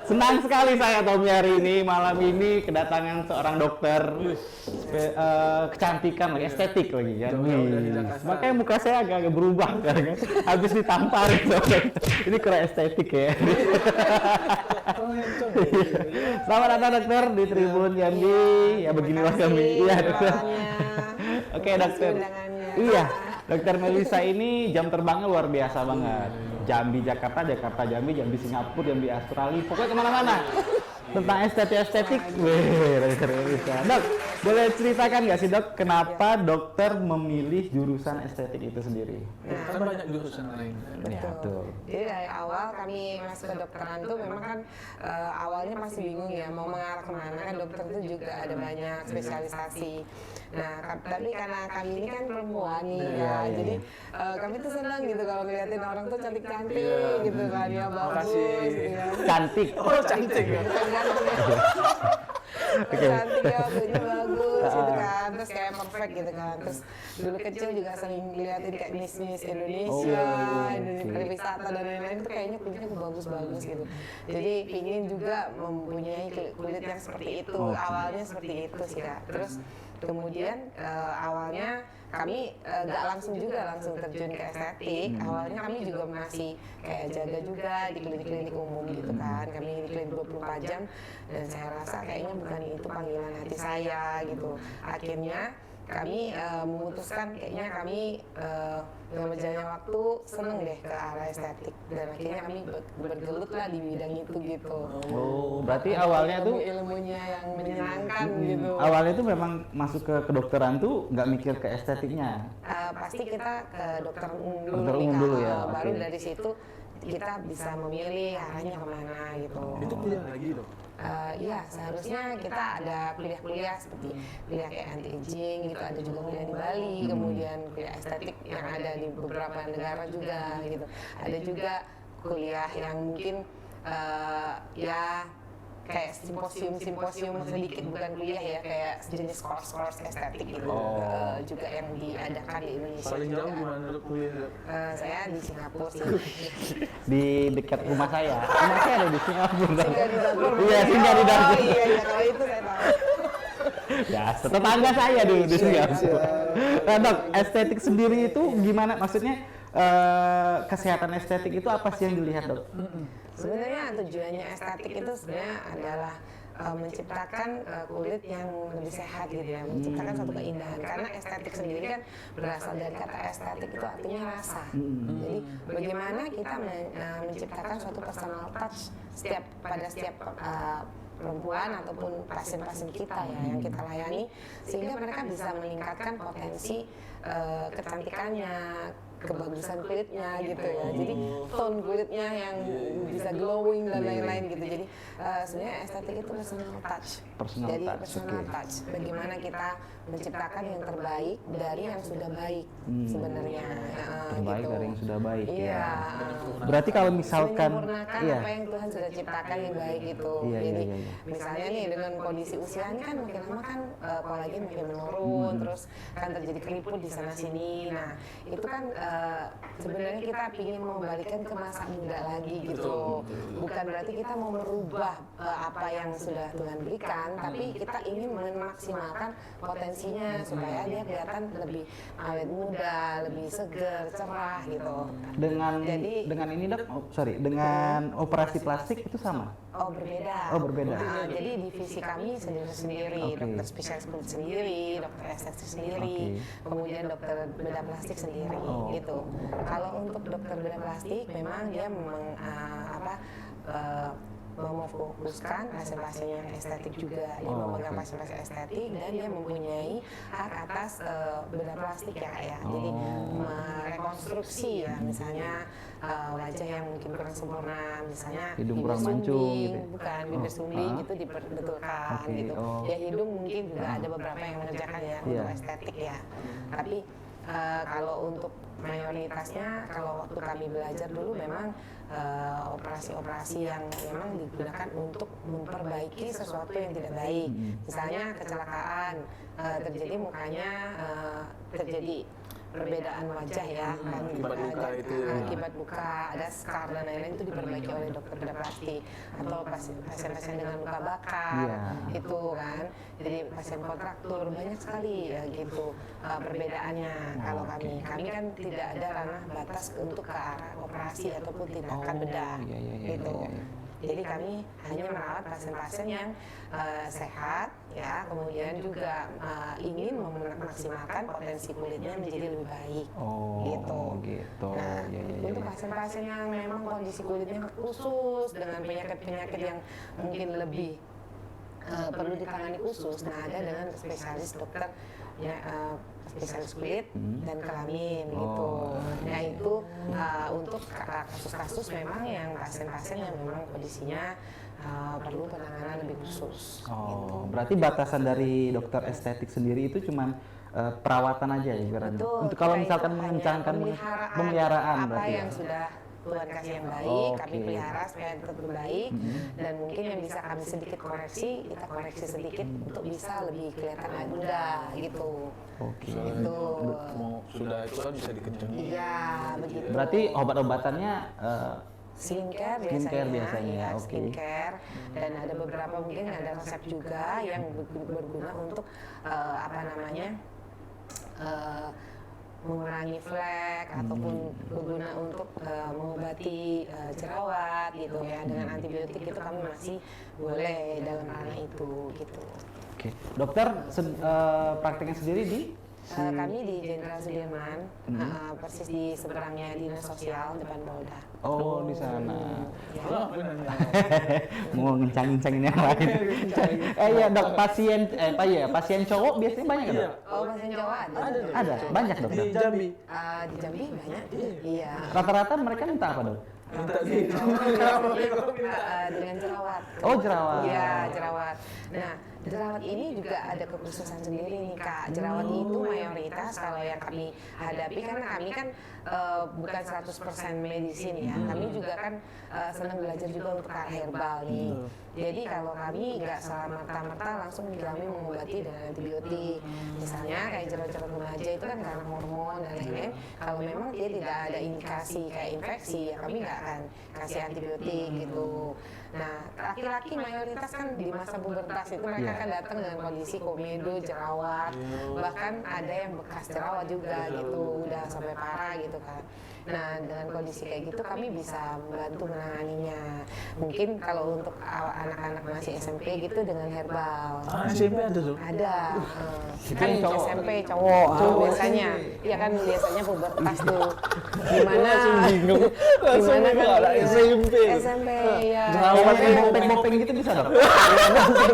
Senang sekali saya Tommy hari ini, malam ini kedatangan seorang dokter kecantikan lagi, estetik lagi kan. Makanya muka saya agak berubah kan. Habis ditampar ini kurang estetik ya. Selamat datang dokter di Tribun Jambi. Ya beginilah kami. Iya dokter. Oke dokter. Iya. Dokter Melisa ini jam terbangnya luar biasa banget. Jambi Jakarta, Jakarta Jambi, Jambi Singapura, Jambi Australia, pokoknya kemana-mana. Tentang estetik, dokter Melisa. Dok, boleh ceritakan nggak sih dok, kenapa dokter memilih jurusan estetik itu sendiri? Kan banyak jurusan lain. Betul. Jadi dari awal kami masuk ke dokteran tuh memang kan awalnya masih bingung ya mau mengarah kemana, kan dokter itu juga ada banyak spesialisasi. Nah, tapi karena kami ini kan perempuan nih ya, jadi kami tuh senang gitu kalau ngeliatin orang tuh cantik-cantik gitu kan, ya bagus gitu ya. Cantik. Oh cantik ya. Cantik ya, bajunya bagus gitu kan, terus kayak perfect gitu kan. Terus dulu kecil juga sering liatin kayak Miss Indonesia, Indonesia pariwisata dan lain-lain, itu kayaknya kulitnya bagus-bagus gitu. Jadi pingin juga mempunyai kulit yang seperti itu, awalnya seperti itu sih Kak. Terus kemudian awalnya kami nggak langsung terjun ke estetik. Awalnya kami juga masih kayak jaga juga di klinik-klinik umum gitu kan. Kami di klinik 24 jam dan saya rasa kayaknya bukan itu panggilan hati saya gitu. Akhirnya kami memutuskan kayaknya kami dengan berjalannya waktu seneng deh ke arah estetik dan akhirnya kami bergelut lah di bidang itu gitu. Oh, berarti awalnya tuh ilmunya yang menyenangkan gitu. Awalnya tuh memang masuk ke kedokteran tuh nggak mikir ke estetiknya. Pasti kita ke dokter umum dulu, Dokter umum dulu ya. Baru dari situ kita bisa memilih arahnya kemana gitu. Itu kuliah lagi dong? Iya, seharusnya kita ada kuliah-kuliah seperti kuliah kayak anti-aging gitu, ada juga kuliah di Bali, kemudian kuliah estetik yang ada di beberapa negara juga gitu. Ada juga kuliah yang mungkin ya kayak simposium sedikit, bukan kuliah ya, kayak sejenis course estetik gitu, juga yang diadakan di Indonesia. Paling juga. jauh gimana dok kuliah? Saya di Singapura sih. Di dekat rumah saya. Rumah saya ada di Singapura. Singgah di dapur. Iya, singgah di dapur. Oh iya, kalau itu saya tahu. Ya, tetangga saya dulu di Singapura. Nah, dok, estetik sendiri itu gimana? Maksudnya kesehatan estetik itu apa sih yang dilihat dok? Sebenarnya tujuannya estetik itu sebenarnya adalah menciptakan kulit yang lebih sehat gitu ya, menciptakan suatu keindahan. Karena estetik sendiri kan berasal dari kata estetik itu artinya rasa. Jadi bagaimana kita menciptakan suatu personal touch pada setiap perempuan ataupun pasien-pasien kita ya yang kita layani, sehingga mereka bisa meningkatkan potensi kecantikannya, kebagusan kulitnya gitu ya. Jadi tone kulitnya yang bisa glowing dan lain-lain gitu. Jadi sebenarnya estetik itu personal touch. Jadi personal touch. Bagaimana kita menciptakan yang terbaik dari yang sudah baik sebenarnya. Terbaik gitu. dari yang sudah baik Iya. ya. Berarti kalau misalkan menyempurnakan apa yang Tuhan sudah ciptakan yang baik itu. Jadi misalnya nih dengan kondisi usia ini kan makin lama kan kolagen makin menurun, terus kan terjadi keriput di sana sini. Nah itu kan sebenarnya kita ingin mengembalikan ke masa muda lagi gitu. Bukan berarti kita mau merubah apa yang sudah Tuhan berikan, tapi kita ingin memaksimalkan potensinya supaya dia kelihatan lebih awet muda, lebih seger, cerah gitu. Dengan ini dok, dengan operasi plastik itu sama? Oh berbeda. Oh berbeda. Nah, jadi divisi kami sendiri, dokter spesialis kulit sendiri, dokter estetik sendiri, kemudian dokter bedah plastik sendiri, gitu. Kalau untuk dokter bedah plastik, memang dia memfokuskan pasien-pasien yang estetik juga, dia memegang pasien-pasien estetik dan dia mempunyai hak atas bedah plastik ya Kak ya. Jadi merekonstruksi ya, misalnya wajah yang mungkin kurang sempurna, misalnya hidung kurang mancung gitu. Bukan bibir sumbing itu diperbetulkan gitu. Ya hidung mungkin juga ada beberapa yang mengerjakan ya untuk estetik ya. Tapi kalau untuk mayoritasnya, kalau waktu kami belajar dulu memang operasi-operasi yang memang digunakan untuk memperbaiki sesuatu yang tidak baik. Misalnya kecelakaan, terjadi mukanya terjadi perbedaan wajah ya kan, Akibat luka ada, itu. akibat luka, ada scar dan lain-lain itu diperbaiki oleh dokter bedah plastik, atau pasien-pasien dengan luka bakar Iya. itu kan, jadi pasien kontraktur banyak sekali ya gitu perbedaannya. Kalau kami kan tidak ada ranah batas untuk ke arah operasi ataupun tindakan bedah iya, iya, iya, gitu. iya, iya. Jadi kami hanya merawat pasien-pasien yang sehat, ya, kemudian juga ingin memaksimalkan potensi kulitnya menjadi lebih baik. Oh, gitu. Nah, Ya, ya, ya, untuk ya. pasien-pasien yang memang kondisi kulitnya khusus dengan penyakit-penyakit yang mungkin lebih perlu ditangani khusus, nah ada dengan spesialis dokter ya, spesialis kulit dan kelamin gitu. Nah itu untuk kasus-kasus memang yang pasien-pasien yang memang kondisinya perlu penanganan lebih khusus. Gitu. Oh, berarti batasan dari dokter estetik sendiri itu cuman perawatan aja ya ibaratnya. Betul, Untuk kalau kita misalkan itu hanya mengencangkan apa pemeliharaan berarti ya. yang sudah Tuhan kasih yang baik, kami Oke. pelihara supaya tetap baik, dan mungkin yang bisa kami sedikit koreksi, kita koreksi sedikit untuk bisa lebih kelihatan muda gitu. Oke. Gitu. Mau sudah itu kan bisa dikencengin. Iya, begitu. Berarti obat-obatannya skincare Skincare biasanya, biasanya, ya, oke. skincare, dan ada beberapa mungkin ada resep juga yang berguna untuk apa namanya mengurangi flek ataupun berguna untuk mengobati jerawat gitu ya, dengan antibiotik itu kami masih boleh dalam ranah itu gitu. oke. Dokter prakteknya sendiri di Kami di Jenderal Sudirman, persis di seberangnya Dinas Sosial depan Polda. Oh, di sana. Ya. Oh, benar. Mau ngencang-ngencangin yang lain. Iya, Dok, pasien cowok biasanya banyak kan, Dok? Oh, pasien Jawa ada? Ada, banyak, Dok. Di Jambi. Di Jambi banyak? Iya. Rata-rata mereka minta apa, Dok? Minta di Dengan jerawat. Oh, jerawat. Iya, jerawat. Nah, jerawat ini juga ada kekhususan sendiri nih Kak. Jerawat itu mayoritas kalau yang kami hadapi, karena kami kan bukan 100% medisin ya. Kami juga kan senang belajar juga untuk ke arah herbal nih. Jadi kalau kami nggak serta-merta langsung kami mengobati dengan antibiotik. Misalnya kayak jerawat-jerawat remaja itu kan karena hormon dan lain-lain. Kalau memang dia tidak ada indikasi kayak infeksi, ya kami nggak akan kasih antibiotik gitu. Nah, laki-laki mayoritas kan di masa pubertas itu mereka kan datang dengan kondisi komedo, jerawat, bahkan ada yang bekas jerawat juga gitu, udah sampai parah gitu kan. Nah, dengan kondisi kayak gitu kami bisa membantu menanganinya. Mungkin kalau untuk anak-anak masih SMP gitu dengan herbal. SMP ada tuh. Ada. Itu Kan yang cowok. SMP cowok tuh biasanya. Iya kan biasanya pubertas tuh. Gimana? bingung. Gimana kan Ada iya. SMP. SMP ya. Jerawat SMP. yang bopeng-bopeng gitu bisa, Dok?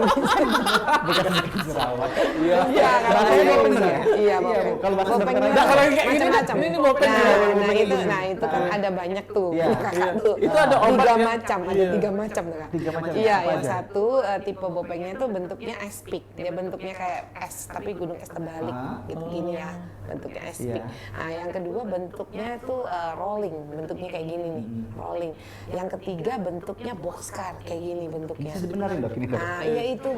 Bukan jerawat. Iya. Iya, kalau Bahasanya bopeng bopeng juga. ya? Iya, bopeng. Kalau bahasa Bopeng dokter juga Nah, kalau yang kayak gini, macam-macam. ini bopeng ya, Nah, itu kan ada banyak tuh. Iya. Kakak tuh. Itu ada obat tiga yang- macam, ada Iya. 3 macam tuh, Kak. 3 macam. Iya, Apa yang aja? satu tipe bopengnya itu bentuknya ice pick. Dia bentuknya kayak es, tapi gunung es terbalik gitu gini ya. Bentuknya ice Iya. pick. Nah, yang kedua bentuknya itu rolling, bentuknya kayak gini nih, rolling. Yang ketiga bentuknya boxcar kayak gini bentuknya. Bisa dibenerin, Dok, ini, Dok? Nah, iya itu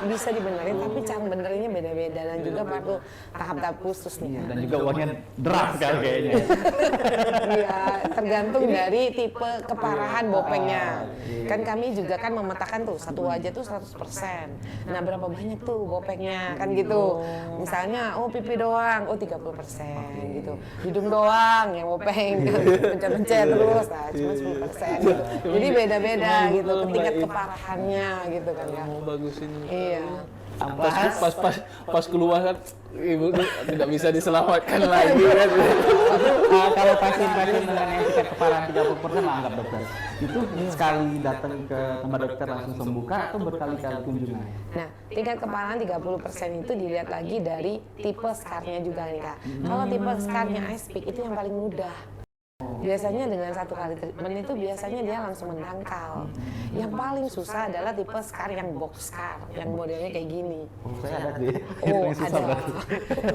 bisa dibenerin, tapi cara benerinnya beda-beda dan juga perlu tahap-tahap khusus nih. Iya, dan juga uangnya deras kali kayaknya. Iya, tergantung dari tipe keparahan bopengnya. Kan kami juga kan memetakan tuh satu wajah tuh 100%. Nah, berapa banyak tuh bopengnya kan gitu. Misalnya, oh pipi doang, oh 30% gitu. Hidung doang yang bopeng, pencet-pencet terus, nah cuma 10% gitu. Jadi beda-beda gitu, tingkat keparahannya gitu kan ya. Mau bagusin. Iya. Pas keluar kan ibu tuh tidak bisa diselamatkan lagi kan. Kalau pasien-pasien dengan yang tingkat keparahan 30% lah anggap, dokter. Itu sekali datang ke tempat dokter langsung sembuh kah atau berkali-kali kunjungan? Nah, tingkat keparahan 30% itu dilihat lagi dari tipe scarnya juga nih Kak. Kalau tipe scarnya ice pick itu yang paling mudah. Biasanya dengan 1 kali treatment itu biasanya dia langsung mendangkal. Yang paling susah adalah tipe scar yang box scar, yang modelnya kayak gini. Oh, saya ada sih. Oh, Yang susah ada. berarti.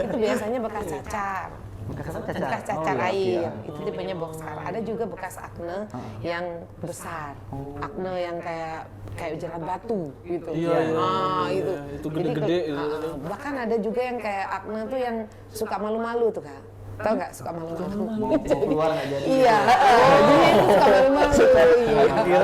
Itu biasanya bekas cacar. Bekas apa, cacar? Bekas cacar Oh, iya, air, iya. itu tipenya box scar. Ada juga bekas akne yang besar, akne yang kayak jerat batu gitu. Iya, iya, Itu. itu Jadi gede-gede bahkan ada juga yang kayak akne tuh yang suka malu-malu tuh Kak. Tau nggak suka malu-malu? Mau keluar nggak jadi. Iya, jadi itu suka malu-malu. Iya.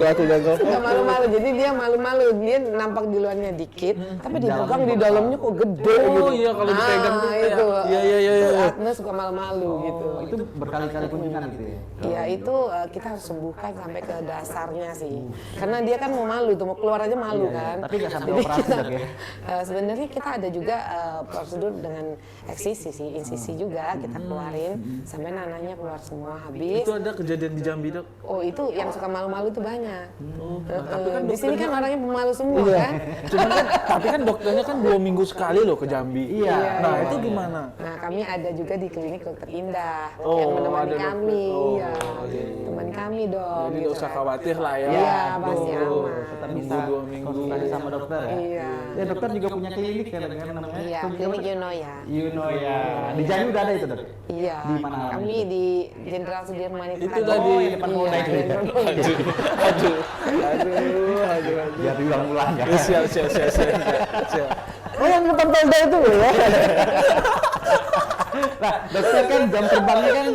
Aku jago. Suka malu-malu, jadi dia malu-malu, dia nampak di luarnya dikit, tapi dipegang di dalamnya kok gede gitu. Oh iya, kalau dipegang tuh kayak- itu. iya, iya, iya, Itu iya. Agnes suka malu-malu gitu. Itu berkali-kali kunjungan gitu ya. Iya itu kita harus sembuhkan sampai ke dasarnya sih, karena dia kan mau malu tuh, mau keluar aja malu kan. Tapi nggak sampai Jadi operasi kita- Dok, ya? sebenarnya kita ada juga prosedur dengan eksisi sih, insisi juga kita keluarin sampai nananya keluar semua habis. Itu ada kejadian di Jambi, Dok. Oh itu yang suka malu-malu itu banyak. tapi kan Di sini kan orangnya pemalu semua Iya. kan. Cuman kan, tapi kan dokternya kan 2 minggu sekali loh ke Jambi. Iya. Nah, iya, itu iya. gimana? Nah kami ada juga di klinik Dokter Indah Oh, yang menemani ada dokter. kami. Oh, Iya, iya. teman kami dong. Jadi gitu nggak usah kan. khawatir lah ya. Iya, pasti Tuh, aman. Tetap Nunggu bisa 2 minggu. konsultasi sama dokter ya. Iya. Ya dokter juga punya klinik ya dengan namanya. Iya, klinik Yunoya. Ya. Di Jambi udah ada itu dok. Iya. Di mana? Kami di Jenderal Sudirman itu. Itu kan. tadi. Oh, di depan iya, Polda itu ya? Jenderal Polda. Aduh. Biar diulang-ulang ya. Siap. Oh yang depan Polda itu ya? Nah, dokter kan jam terbangnya kan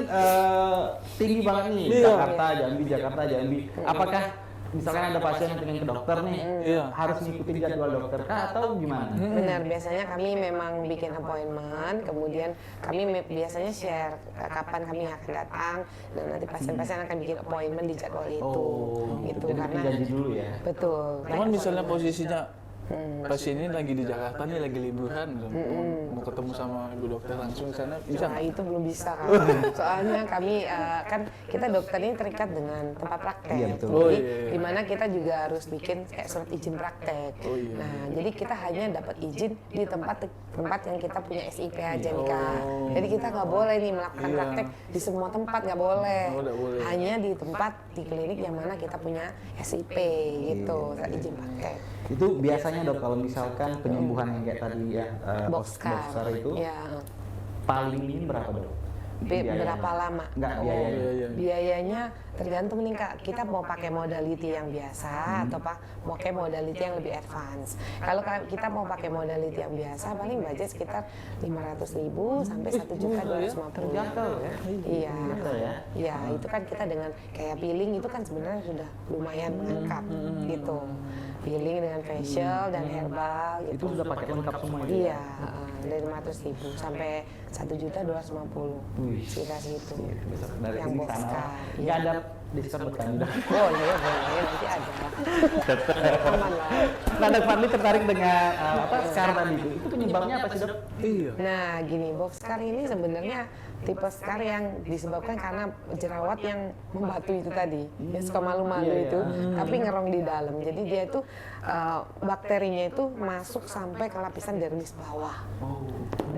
tinggi banget nih. Iya. Jakarta, Jambi. Apakah misalkan ada pasien yang pengen ke dokter nih, Iya. harus ngikutin jadwal dokter kah atau gimana? Benar, biasanya kami memang bikin appointment, kemudian kami biasanya share kapan kami akan datang, dan nanti pasien-pasien akan bikin appointment di jadwal itu. Gitu, jadi bikin janji dulu ya. Betul. Cuman misalnya posisinya pasien ini lagi di Jakarta nih, lagi liburan, mau ketemu sama ibu dokter langsung ke sana, bisa Nah nggak? itu belum bisa kan. Soalnya kami kan kita dokter ini terikat dengan tempat praktek. Iya, betul. Oh, Jadi iya. dimana kita juga harus bikin kayak surat izin praktek. Oh, iya. Nah jadi kita hanya dapat izin di tempat yang kita punya SIP aja nih Kak. Jadi kita nggak boleh nih melakukan Iya. praktek di semua tempat, nggak boleh. Oh, nggak boleh. Hanya di tempat di klinik yang mana kita punya SIP gitu, surat izin praktek. Itu biasanya dok kalau misalkan penyembuhan yang kayak tadi ya Boxcar. itu Ya. paling minim berapa dok? Berapa lama? Enggak Oh, biayanya. Iya. biayanya tergantung nih Kak, kita mau pakai modality yang biasa atau mau pakai modality yang lebih advance. Kalau kita mau pakai modality yang biasa paling budget sekitar 500.000 sampai 1.250.000. Terjangkau ya? Iya. Terjangkau ya? Iya, itu kan kita dengan kayak peeling itu kan sebenarnya sudah lumayan mengangkat gitu. Peeling dengan facial dan herbal gitu. Itu sudah pakai lengkap semua itu? Iya, dari 500.000 sampai 1.250.000. Wih. Sekitar situ. Besok dari Yang sini boxcar. sana. Iya. Nggak ada diskon buat kami dok. Oh iya boleh, nanti ada. Aman lah. Nah dok Fadli tertarik dengan apa scar tadi itu penyebabnya apa sih dok? Iya. Nah gini, boxcar ini sebenarnya tipe scar yang disebabkan karena jerawat yang membatu itu tadi, yang suka malu-malu Iya, itu, tapi ngerong di dalam. Jadi dia itu bakterinya itu masuk sampai ke lapisan dermis bawah.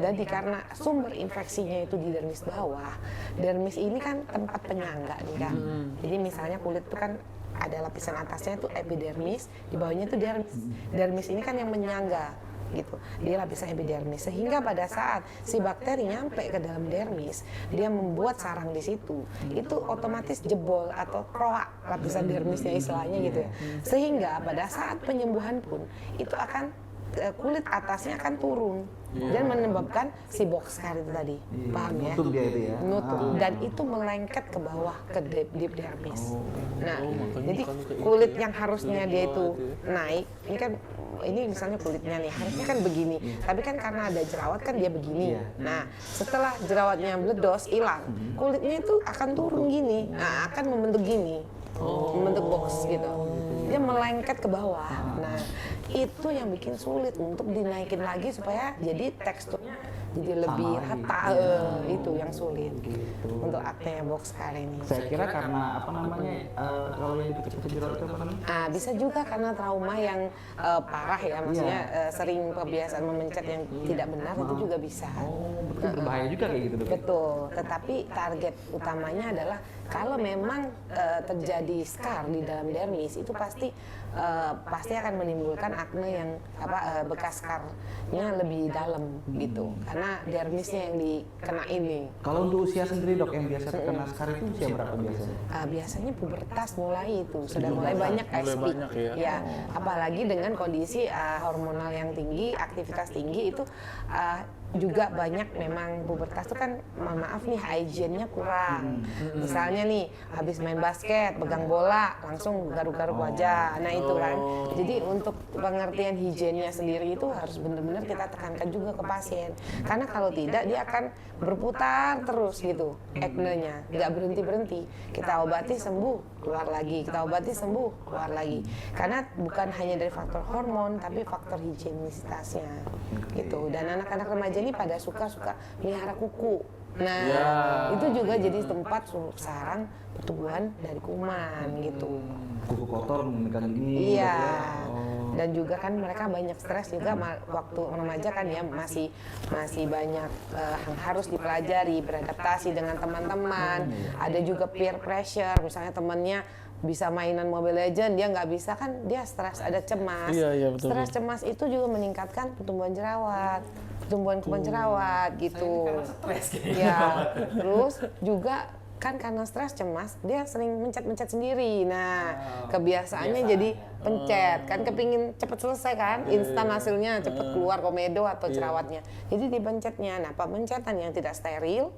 Jadi karena sumber infeksinya itu di dermis bawah, dermis ini kan tempat penyangga nih kan. Jadi misalnya kulit itu kan ada lapisan atasnya itu epidermis, di bawahnya itu dermis. Dermis ini kan yang menyangga gitu, dia lapisan epidermis, sehingga pada saat si bakteri nyampe ke dalam dermis, dia membuat sarang di situ, itu otomatis jebol atau kroak lapisan dermisnya istilahnya gitu ya, sehingga pada saat penyembuhan pun itu akan kulit atasnya akan turun dan menyebabkan si boxcar itu tadi, paham ya? Nutup dia itu ya? Nutup, dan itu melengket ke bawah ke deep dermis. Nah, makanya jadi kalau kayak kulit gitu yang harusnya dia itu naik, ini kan ini misalnya kulitnya nih harusnya kan begini, tapi kan karena ada jerawat kan dia begini. Nah, setelah jerawatnya meledos hilang, kulitnya itu akan turun gini, nah akan membentuk gini, membentuk box gitu. Dia melengket ke bawah. Nah, itu yang bikin sulit untuk dinaikin lagi supaya jadi teksturnya jadi lebih rata. Itu yang sulit untuk akne box kali ini. Saya kira karena apa namanya kalau yang dikecil-kecil jerawat itu apa namanya? Bisa juga karena trauma yang parah ya, maksudnya sering kebiasaan memencet yang tidak benar itu juga bisa. Betul berbahaya juga kayak gitu dok. Betul, tetapi target utamanya adalah kalau memang terjadi scar di dalam dermis itu pasti akan menimbulkan akne yang bekas scarnya lebih dalam gitu, karena dermisnya yang dikena ini. Kalau untuk usia sendiri dok yang biasa terkena scar itu usia berapa biasanya? Biasanya pubertas mulai itu sudah mulai banyak Mulai SP. banyak ya. Apalagi dengan kondisi hormonal yang tinggi, aktivitas tinggi itu juga banyak memang pubertas itu kan, mohon maaf nih, hygiene-nya kurang. Misalnya nih, habis main basket, pegang bola, langsung garuk-garuk wajah. Nah itu kan. Jadi untuk pengertian higiene-nya sendiri itu harus benar-benar kita tekankan juga ke pasien. Karena kalau tidak, dia akan berputar terus gitu, acne-nya. Nggak berhenti-berhenti. Kita obati sembuh, keluar lagi. Kita obati sembuh, keluar lagi. Karena bukan hanya dari faktor hormon, tapi faktor higienitasnya. Gitu. Dan anak-anak remaja ini pada suka melihara kuku. Nah, itu juga jadi tempat sarang pertumbuhan dari kuman gitu. Kuku kotor mengenai ini. Iya. Dan juga kan mereka banyak stres juga waktu remaja kan ya, masih banyak yang harus dipelajari, beradaptasi dengan teman-teman. Ada juga peer pressure, misalnya temannya bisa mainan Mobile Legends, dia nggak bisa kan, dia stres, ada cemas. Iya, betul. Stres cemas itu juga meningkatkan pertumbuhan jerawat, pertumbuhan kuman jerawat gitu. Ya, terus juga kan karena stres cemas dia sering mencet sendiri. Nah, kebiasaannya jadi pencet kan, kepingin cepet selesai kan, instan hasilnya cepet keluar komedo atau jerawatnya, jadi dipencetnya. Nah, pemencetan yang tidak steril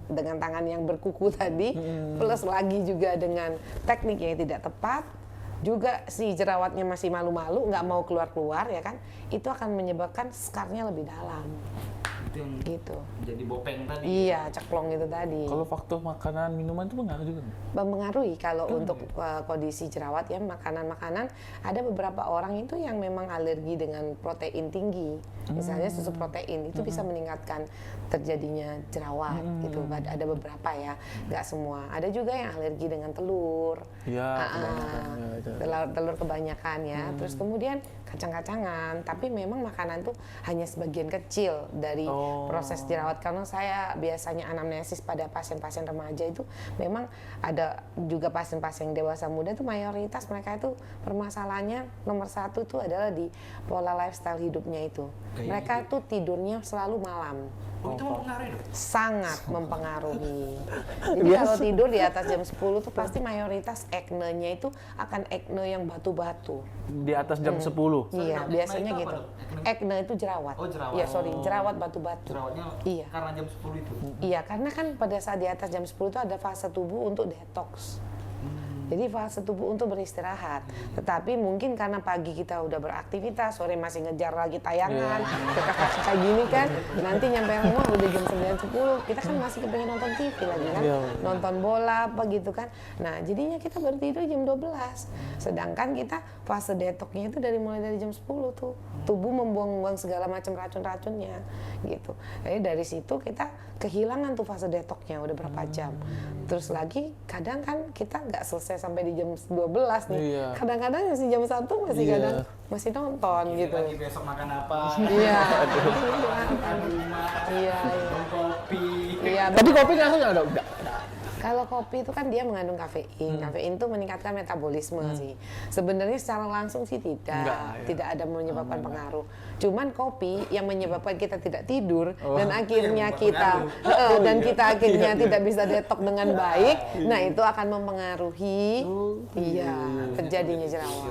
dengan tangan yang berkuku tadi, plus lagi juga dengan teknik yang tidak tepat, juga si jerawatnya masih malu-malu, nggak mau keluar-keluar ya kan, itu akan menyebabkan skarnya lebih dalam. Itu yang Gitu. jadi bopeng tadi. Iya, ceklong itu tadi. Kalau faktor makanan, minuman itu mengaruh juga? Mempengaruhi kalau untuk kondisi jerawat ya, makanan-makanan, ada beberapa orang itu yang memang alergi dengan protein tinggi. Misalnya susu protein itu bisa meningkatkan terjadinya jerawat gitu. Ada beberapa ya, nggak semua. Ada juga yang alergi dengan telur. Iya, kebanyakan. Telur kebanyakan ya. Terus kemudian kacang-kacangan, tapi memang makanan tuh hanya sebagian kecil dari proses jerawat. Karena saya biasanya anamnesis pada pasien-pasien remaja itu memang ada juga pasien-pasien dewasa muda itu mayoritas mereka itu permasalahannya nomor satu itu adalah di pola lifestyle hidupnya itu. Mereka tuh tidurnya selalu malam. Oh, itu mempengaruhi dong? Sangat mempengaruhi. Jadi kalau tidur di atas jam 10 tuh pasti mayoritas acne-nya itu akan acne yang batu-batu. Di atas jam 10? Iya, biasanya gitu. Acne itu jerawat. Oh, jerawat. Iya, sorry, jerawat batu-batu. Jerawatnya Iya. karena jam 10 itu? Iya, karena kan pada saat di atas jam 10 itu ada fase tubuh untuk detox. Jadi fase tubuh untuk beristirahat. Tetapi mungkin karena pagi kita udah beraktivitas, sore masih ngejar lagi tayangan, kita kasih kayak gini kan, nanti nyampe rumah udah jam 9-10, kita kan masih kepengen nonton TV lagi kan, nonton bola apa gitu kan. Nah, jadinya kita baru tidur jam 12. Sedangkan kita fase detoxnya itu mulai dari jam 10 tuh. Tubuh membuang-buang segala macam racun-racunnya gitu. Jadi dari situ kita kehilangan tuh fase detoxnya udah berapa jam. Terus lagi kadang kan kita nggak selesai sampai di jam 12 nih. Iya. Kadang-kadang masih jam 1 masih kadang masih nonton gitu. Lagi besok makan apa? Iya. Makan rumah. Iya. Minum kopi. Iya. Tapi kopi ngaruh nggak dok? Kalau kopi itu kan dia mengandung kafein. Kafein itu meningkatkan metabolisme sih. Sebenarnya secara langsung sih tidak ada menyebabkan pengaruh. Cuman kopi yang menyebabkan kita tidak tidur dan akhirnya kita akhirnya tidak bisa detox dengan baik. Nah, itu akan mempengaruhi terjadinya jerawat.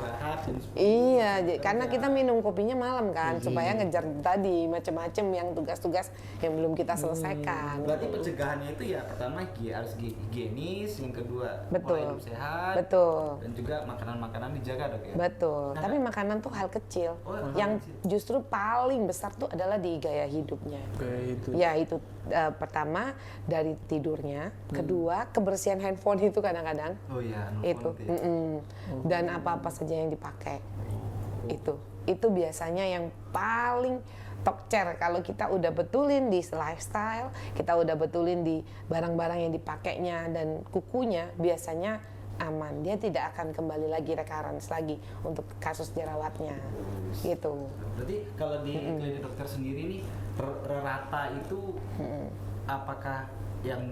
Iya, karena kita minum kopinya malam kan supaya ngejar tadi macam-macam yang tugas-tugas yang belum kita selesaikan. Berarti pencegahannya itu ya pertama harus higienis, yang kedua Betul. pola hidup sehat, Betul. dan juga makanan-makanan dijaga dok ya. Betul. Tapi makanan tuh hal kecil. Yang justru paling besar tuh adalah di gaya hidupnya. Ya itu pertama dari tidurnya, kedua kebersihan handphone itu kadang-kadang. Oh iya. Itu. Dan apa-apa saja yang dipakai. Itu biasanya yang paling top chair. Kalau kita udah betulin di lifestyle, kita udah betulin di barang-barang yang dipakainya dan kukunya, biasanya aman. Dia tidak akan kembali lagi recurrence lagi untuk kasus jerawatnya. Gitu. Berarti kalau di klinik dokter sendiri nih rata itu apakah yang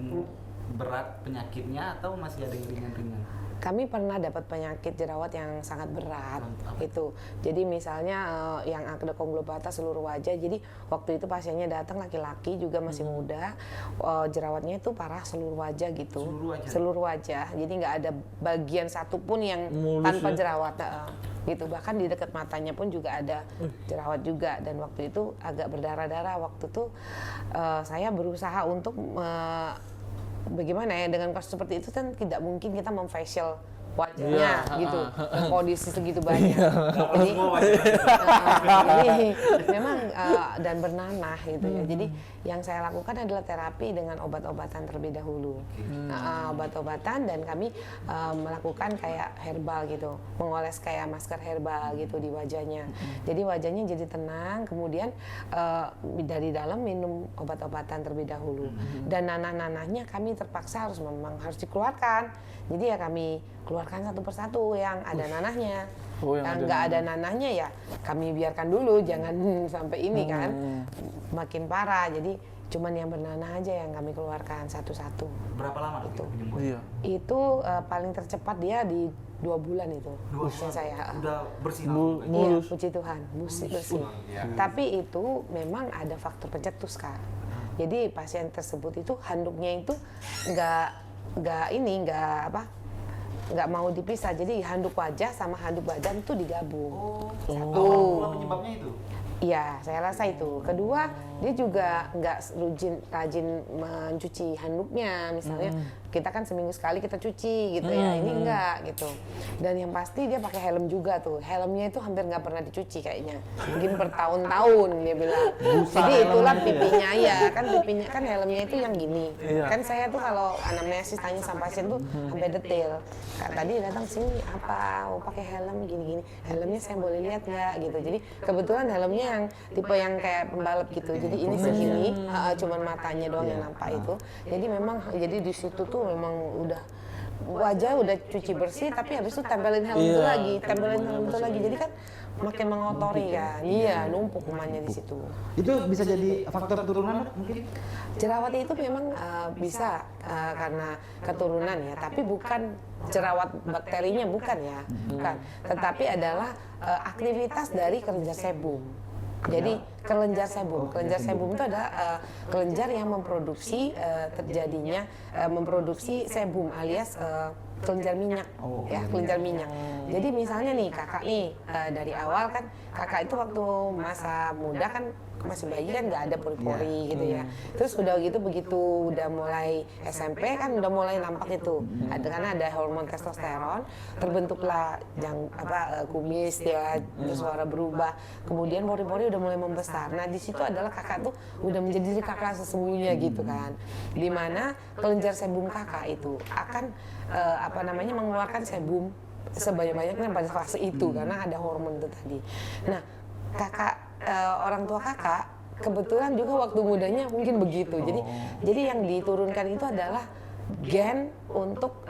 berat penyakitnya atau masih ada yang ringan-ringan? Kami pernah dapat penyakit jerawat yang sangat berat itu. Jadi misalnya yang akne konglobata seluruh wajah. Jadi waktu itu pasiennya datang laki-laki juga masih muda, jerawatnya itu parah seluruh wajah gitu. Seluruh wajah. Jadi nggak ada bagian satupun yang mulus tanpa ya? jerawat. gitu. Bahkan di dekat matanya pun juga ada jerawat juga, dan waktu itu agak berdarah-darah. Waktu itu saya berusaha untuk bagaimana ya, dengan kasus seperti itu kan tidak mungkin kita memfacial wajahnya gitu, kondisi segitu banyak. Jadi memang dan bernanah gitu ya. Jadi yang saya lakukan adalah terapi dengan obat-obatan terlebih dahulu. Obat-obatan, dan kami melakukan kayak herbal gitu, mengoles kayak masker herbal gitu di wajahnya. Jadi wajahnya jadi tenang, kemudian dari dalam minum obat-obatan terlebih dahulu. Dan nanah-nanahnya kami terpaksa memang harus dikeluarkan. Jadi ya kami keluarkan satu persatu yang ada nanahnya. Yang nggak ada nanahnya ya kami biarkan dulu, jangan sampai ini kan makin parah. Jadi cuman yang bernanah aja yang kami keluarkan satu-satu. Berapa lama itu? Itu paling tercepat dia di 2 bulan itu. 2 bulan saya. Udah bersih Iya, puji Tuhan, bersih. Tapi itu memang ada faktor pencetus, Kak. Jadi pasien tersebut itu handuknya itu nggak mau dipisah, jadi handuk wajah sama handuk badan itu digabung. Satu. Penyebabnya itu? Iya, saya rasa itu. Kedua, dia juga nggak rajin mencuci handuknya. Misalnya kita kan seminggu sekali kita cuci gitu ya, ini enggak gitu. Dan yang pasti dia pakai helm juga tuh. Helmnya itu hampir nggak pernah dicuci kayaknya. Mungkin bertahun-tahun dia bilang. Jadi itulah pipinya ya, kan pipinya kan helmnya itu yang gini. Kan saya tuh kalau anamnesis tanya sama pasien tuh sampai detail. Kak tadi datang sini apa? Oh, pakai helm gini-gini. Helmnya saya boleh lihat nggak gitu. Jadi kebetulan helmnya yang tipe yang kayak pembalap gitu. Jadi ini segini, cuman matanya doang yang nampak itu. Jadi memang jadi di situ tuh memang udah wajah udah cuci bersih, tapi habis itu tempelin helm itu lagi, jadi kan makin mengotori kan. Iya, numpuk kumannya di situ. Itu bisa jadi faktor turunan mungkin? Jerawat itu memang bisa karena keturunan ya, tapi bukan jerawat bakterinya, bukan ya, bukan. Tetapi adalah aktivitas dari kelenjar sebum. Jadi kelenjar sebum itu adalah kelenjar yang memproduksi memproduksi sebum alias kelenjar minyak, kelenjar minyak. Jadi misalnya nih kakak nih dari awal kan kakak itu waktu masa muda kan masih bayi kan nggak ada pori-pori gitu ya. Terus udah gitu begitu udah mulai SMP kan udah mulai nampak itu. Karena ada hormon testosteron, terbentuklah kumis ya, bersuara berubah. Kemudian pori-pori udah mulai membesar. Nah di situ adalah kakak tuh udah menjadi kakak sesungguhnya gitu kan. Dimana kelenjar sebum kakak itu akan mengeluarkan sebum sebanyak-banyaknya pada fase itu karena ada hormon itu tadi. Nah orang tua kakak kebetulan juga waktu mudanya mungkin begitu. Jadi yang diturunkan itu adalah gen untuk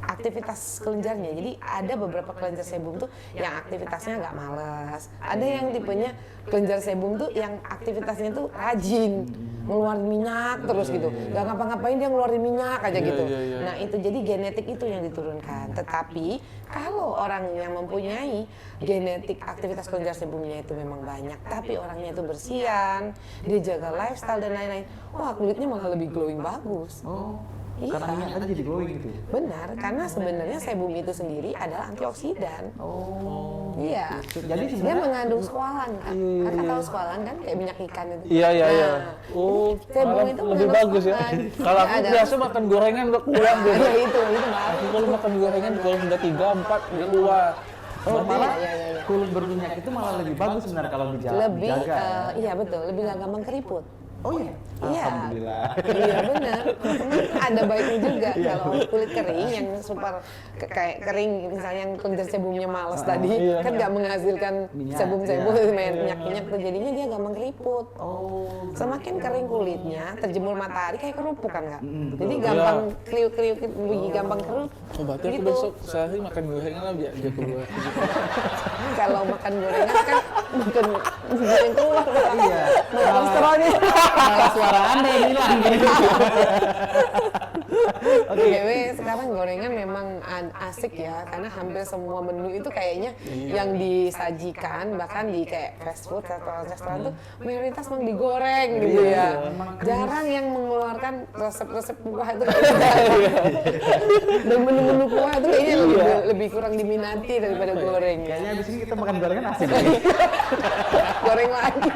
aktivitas kelenjarnya. Jadi ada beberapa kelenjar sebum tuh yang aktivitasnya nggak malas. Ada yang tipenya kelenjar sebum tuh yang aktivitasnya tuh rajin, ngeluarin minyak terus gitu. Nggak ngapa-ngapain dia ngeluarin minyak aja gitu. Nah itu jadi genetik itu yang diturunkan. Tetapi kalau orang yang mempunyai genetik aktivitas kelenjar sebumnya itu memang banyak, tapi orangnya itu bersihan, dia jaga lifestyle dan lain-lain, wah kulitnya malah lebih glowing bagus. Iya. Karena minyak tadi jadi glowing gitu. Benar, karena sebenarnya sebum itu sendiri adalah antioksidan. Iya. Jadi dia mengandung squalane kan. Kakak tahu squalane kan kayak minyak ikan itu. Iya. Sebum itu lebih bagus ya. Kalau aku biasa makan gorengan udah keluar gitu. Iya itu bagus. Aku kalau makan gorengan kalau sudah 3, 4 udah keluar. Malah kulit berminyak itu malah lebih bagus sebenarnya kalau dijaga. Iya betul, lebih nggak gampang keriput. Oh iya. Iya. Alhamdulillah. Iya benar. Ada baiknya juga kalau kulit kering yang super kayak kering misalnya yang kelenjar sebumnya malas tadi kan nggak menghasilkan sebum-sebum minyak-minyak tuh jadinya dia gampang keriput. Semakin kering kulitnya terjemur matahari kayak kerupuk kan nggak? Jadi gampang kriuk-kriuk gampang kerut. Berarti aku besok sehari makan gorengan lah biar dia keluar. Kalau makan gorengan kan makan goreng keluar. Iya. Kolesterolnya. Malah suara Anda yang hilang gitu. BTW sekarang gorengan memang asik ya, karena hampir semua menu itu kayaknya yang disajikan bahkan di kayak fast food atau restoran tuh mayoritas memang digoreng gitu ya. Jarang yang mengeluarkan resep-resep kuah itu dan menu-menu kuah itu kayaknya lebih kurang diminati daripada goreng. Kayaknya abis ini kita makan gorengan asik. Goreng lagi.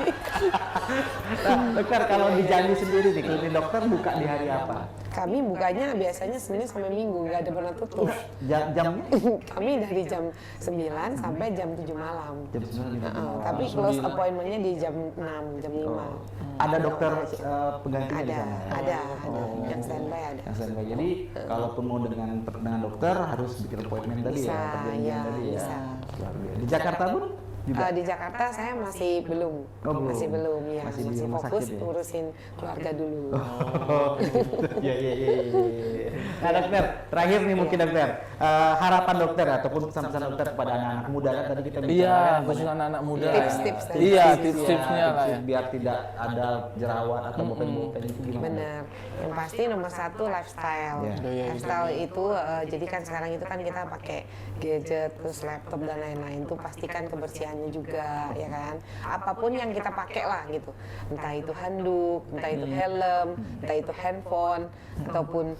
Nah, dokter, kalau di Jambi sendiri nih, klinik dokter buka di hari apa? Kami bukanya biasanya Senin sampai Minggu, nggak ada pernah tutup. Jamnya? Kami dari jam 9 sampai jam 7 malam. Jam 9 Tapi close appointment-nya di jam 6, jam 5. Ada dokter penggantinya di Ada, sana? ada. Yang standby ada. Yang standby. Jadi, kalaupun mau dengan dokter harus bikin appointment tadi Bisa, ya? Perjanjian ya, tadi ya? bisa. Luar biasa. Di Jakarta pun? Juga? Di Jakarta saya masih belum, Oh, belum. masih belum ya, Masih di masih rumah fokus sakit ya? ngurusin keluarga dulu. Oh, iya. Nah dokter, terakhir nih mungkin dokter, harapan dokter ataupun pesan-pesan dokter kepada anak-anak muda kan tadi kita bicara Iya, kan khusus banyak anak-anak muda. Tips-tips tadi. Iya, tips-tips tips-tipsnya lah ya. biar tidak ada jerawat atau bopen-bopen itu gimana? Benar. Yang pasti nomor satu lifestyle. Iya. Lifestyle itu jadi kan sekarang itu kan kita pakai gadget, terus laptop dan lain-lain tuh pastikan kebersihannya juga ya kan. Apapun yang kita pakai lah gitu. Entah itu handuk, entah itu helm, entah itu handphone ataupun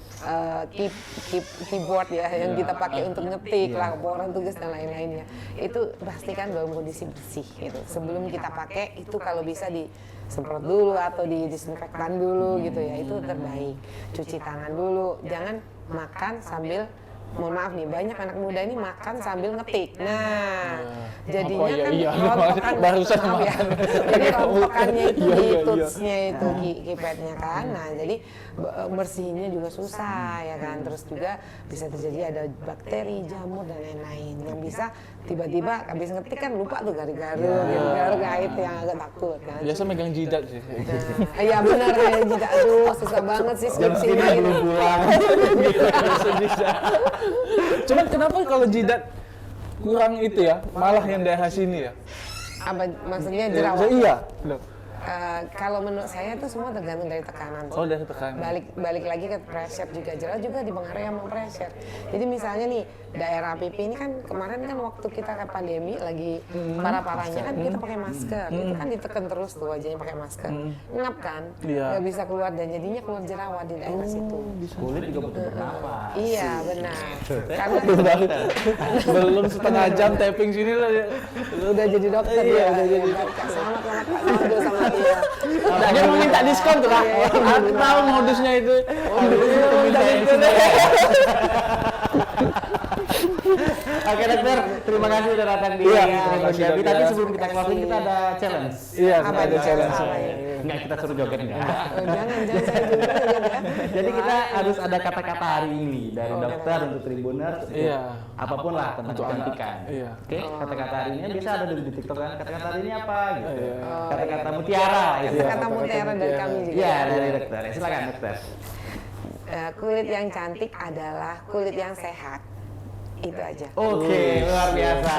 keyboard ya yang kita pakai untuk ngetik, laporan tugas dan lain-lainnya. Itu pastikan dalam kondisi bersih gitu. Sebelum kita pakai itu kalau bisa disemprot dulu atau didisinfektan dulu gitu ya, itu terbaik. Cuci tangan dulu, jangan makan sambil, mohon maaf nih, banyak anak muda ini makan sambil ngetik. Nah, jadinya kan rontokan, barusan maaf ya. makan. Jadi rontokannya itu di Iya. touch-nya itu keypadnya kan. Nah, jadi bersihinnya juga susah ya kan. Terus juga bisa terjadi ada bakteri, jamur dan lain-lain yang bisa tiba-tiba habis ngetik kan lupa tuh garu-garu, garu kait yang agak takut kan. Biasa megang jidat sih. Nah, iya benar ya jidat, aduh susah banget sih Jam segini skripsinya belum itu. pulang. Cuman kenapa kalau jidat kurang itu ya, malah yang daerah sini ya? Apa maksudnya jerawat? Iya. Loh. Kalau menurut saya itu semua tergantung dari tekanan. Oh, dari tekanan. Balik lagi ke pressure juga, jerawat juga dipengaruhi sama pressure. Jadi misalnya nih daerah pipi ini kan kemarin kan waktu kita kan pandemi lagi parah-parahnya kan kita pakai masker, itu kan ditekan terus tuh wajahnya pakai masker, ngap kan, Iya. nggak bisa keluar dan jadinya keluar jerawat di daerah situ. Kulit juga butuh bernapas. Iya benar, karena Belum setengah jam tapping sini lah. udah jadi dokter Iya, ya. udah jadi Selamat Kak Saldo sama dia. Nah, dia mau minta diskon tuh Kak. Aku tahu modusnya itu. Minta diskon. Oke dokter, terima kasih udah datang di Iya, Klinik terima kasih, Jambi. dokter. Tapi sebelum kita closing kita ada challenge. Iya, Apa ada itu? challenge. Apa ya? Enggak, kita suruh joget enggak. Jangan saya juga ya. Jadi kita harus ada kata-kata hari ini dari dokter untuk Tribuners. untuk Iya. Apapun lah tentang Untuk anak. kecantikan. Iya. Oke, kata-kata hari ini bisa ada di TikTok kan. Kata-kata hari ini apa gitu. Iya. Kata-kata mutiara gitu. Kata mutiara dari kami juga. Iya, dari dokter. Silakan dokter. Kulit yang cantik adalah kulit yang sehat. Itu aja. Oke, luar biasa.